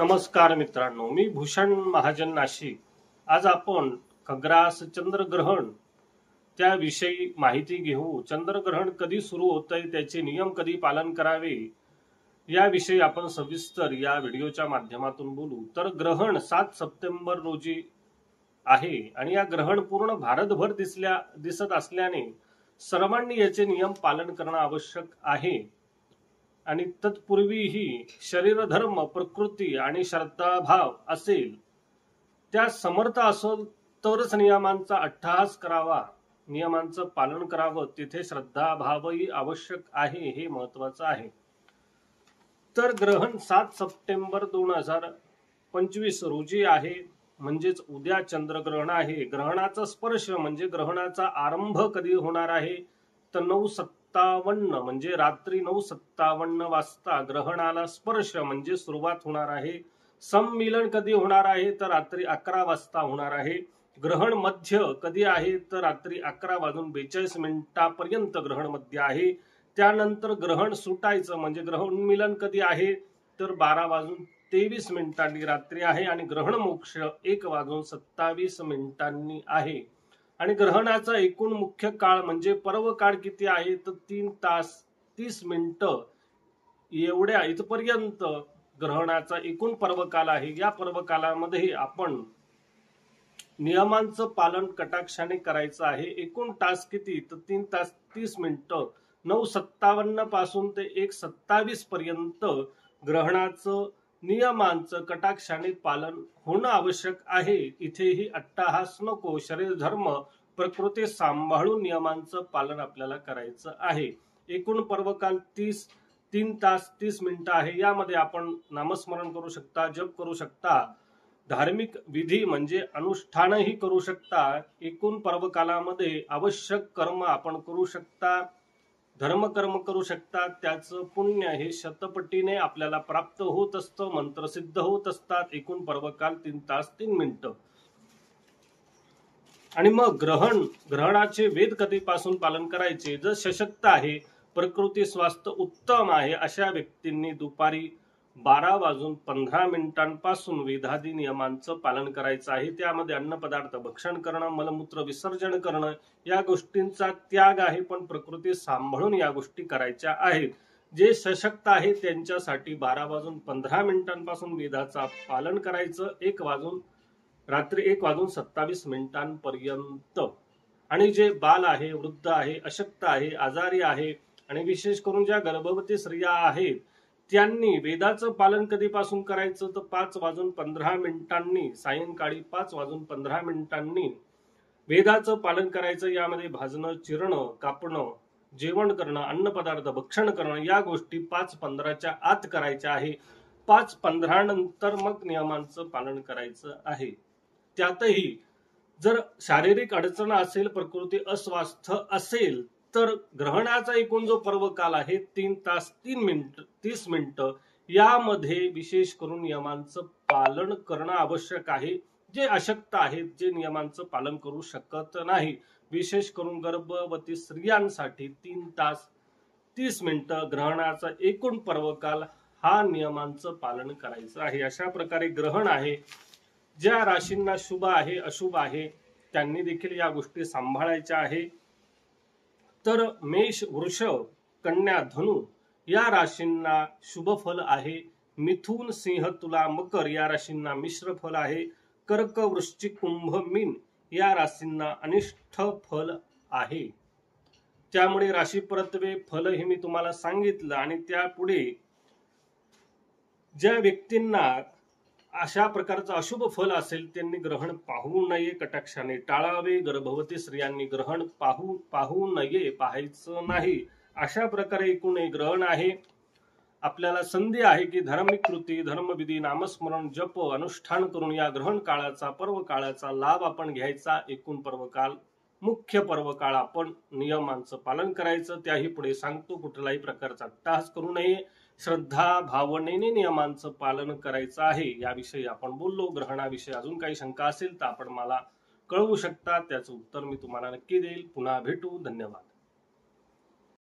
नमस्कार मित्रांनो, मी भूषण महाजन नाशिक। आज आपण खग्रास चंद्रग्रहण त्याविषयी माहिती घेऊ। चंद्रग्रहण कधी सुरू होतंय, त्याचे नियम कधी पालन करावे याविषयी आपण सविस्तर या व्हिडिओच्या माध्यमातून बोलू। तर ग्रहण 7 सप्टेंबर रोजी आहे आणि या ग्रहण पूर्ण भारतभर दिसत असल्याने सर्वांनी याचे नियम पालन करणं आवश्यक आहे। आणि तत्पूर्वीही शरीर धर्म, प्रकृती आणि श्रद्धाभाव असेल, त्या समर्थ असेल तरच नियमांचा अट्टहास करावा, नियमांचं पालन करावं। तिथे श्रद्धाभावही आवश्यक आहे, हे महत्वाचं आहे। तर ग्रहण 7 सप्टेंबर 2025 रोजी आहे, म्हणजेच उद्या चंद्रग्रहण आहे। ग्रहणाचा स्पर्श म्हणजे ग्रहणाचा आरंभ कधी होणार आहे, तर 9:57 म्हणजे रात्री 9:57 वाजता ग्रहणाला स्पर्श म्हणजे सुरुवात होणार आहे। सम्मिलन कधी होणार आहे, तर रात्री 11 वाजता होणार आहे। ग्रहण मध्य कधी आहे, तर रात्री 11:42 पर्यंत ग्रहण मध्य आहे। त्यानंतर ग्रहण सुटायचं म्हणजे ग्रहण मिलन कधी आहे, तर 12:23 रात्री आहे आणि ग्रहण मोक्ष 1:27 आहे। आणि ग्रहणाचा एकूण मुख्य काळ म्हणजे पर्व काळ किती आहे, तर 3 तास 30 मिनिटं एवढ्या इथपर्यंत ग्रहणाचा एकूण पर्वकाल आहे। या पर्वकालामध्ये आपण नियमांचं पालन कटाक्षाने करायचं आहे। एकूण तास किती, तर 3 तास 30 मिनिटं 9:57 पासून ते 1:27 पर्यंत ग्रहणाचं नियमांचं कटाक्षाने पालन होणं आवश्यक आहे। इथेही अट्टहास नको, शरीर धर्म प्रकृती सांभाळून नियमांचं पालन आपल्याला करायचं आहे। एकूण पर्वकाल 3 तास 30 मिनिटं आहे। यामध्ये आपण नामस्मरण करू शकता, जप करू शकता, धार्मिक विधी म्हणजे अनुष्ठानही करू शकता। एकूण पर्वकालामध्ये आवश्यक कर्म आपण करू शकता, धर्मकर्म करू शकता। त्याचं पुण्य हे शतपटीने आपल्याला प्राप्त होत असतं, मंत्र सिद्ध होत असतात। एकूण पर्वकाल 3 तास 3 मिनिटं। आणि मग ग्रहणाचे वेद कधीपासून पालन करायचे, जर सशक्त आहे, प्रकृती स्वास्थ्य उत्तम आहे, अशा व्यक्तींनी दुपारी 12:15 पासून वेदादी नियमांचं पालन करायचं आहे। त्यामध्ये अन्न पदार्थ भक्षण करणं, मलमूत्र विसर्जन करणं या गोष्टींचा त्याग आहे, पण प्रकृती सांभाळून या गोष्टी करायच्या आहेत। जे सशक्त आहे त्यांच्यासाठी 12:15 पासून वेदाचा पालन करायचं, रात्री 1:27 पर्यंत। आणि जे बाल आहे, वृद्ध आहे, अशक्त आहे, आजारी आहे आणि विशेष करून ज्या गर्भवती स्त्रिया आहेत, त्यांनी वेदाचं पालन कधीपासून करायचं, तर 5:15 सायंकाळी 5:15 वेदाचं पालन करायचं। यामध्ये भाजणं, चिरणं, कापणं, जेवण करणं, अन्न पदार्थ भक्षण करणं या गोष्टी 5:15च्या आत करायच्या आहे। 5:15 नंतर मग नियमांचं पालन करायचं आहे। त्यातही जर शारीरिक अडचण असेल, प्रकृती अस्वास्थ असेल, तर ग्रहणाचा एकूण जो पर्वकाल आहे 3 तास 30 मिनिटं, यामध्ये विशेष करून नियमांचं पालन करणं आवश्यक आहे। जे अशक्त आहेत, जे नियमांचं पालन करू शकत नाही, विशेष करून गर्भवती स्त्रियांसाठी 3 तास 30 मिनिटं ग्रहणाचा एकूण पर्वकाल हा नियमांचं पालन करायचं आहे। अशा प्रकारे ग्रहण आहे। ज्या राशींना शुभ आहे, अशुभ आहे, त्यांनी देखील या गोष्टी सांभाळायच्या आहे। तर मेष, वृषभ, कन्या, धनु या राशींना शुभ फल आहे। मिथुन, सिंह, तुला, मकर या राशींना मिश्र फल आहे। कर्क, वृश्चिक, कुंभ, मीन या राशींना अनिष्ट फल आहे। त्यामुळे राशी परत्वे फल हे मी तुम्हाला सांगितलं। आणि त्यापुढे ज्या व्यक्तींना अशा प्रकारचं अशुभ फल असेल, त्यांनी ग्रहण पाहू नये, कटाक्षाने टाळावे। गर्भवती स्त्रियांनी ग्रहण पाहू नये, पाहायचं नाही। अशा प्रकारे एकूण एक ग्रहण आहे। आपल्याला संधी आहे की धार्मिक कृती, धर्मविधी, नामस्मरण, जप, अनुष्ठान करून या ग्रहण काळाचा, पर्व काळाचा लाभ आपण घ्यायचा। एकूण पर्वकाल, मुख्य पर्वकाळ आपण नियमांचं पालन करायचं। त्याही पुढे सांगतो, कुठलाही प्रकारचा अट्टहास करू नये, श्रद्धा भावनेने नियमांचं पालन करायचं आहे। याविषयी आपण बोललो। ग्रहणाविषयी अजून काही शंका असेल तर आपण मला कळवू शकता, त्याचं उत्तर मी तुम्हाला नक्की देईल। पुन्हा भेटू, धन्यवाद।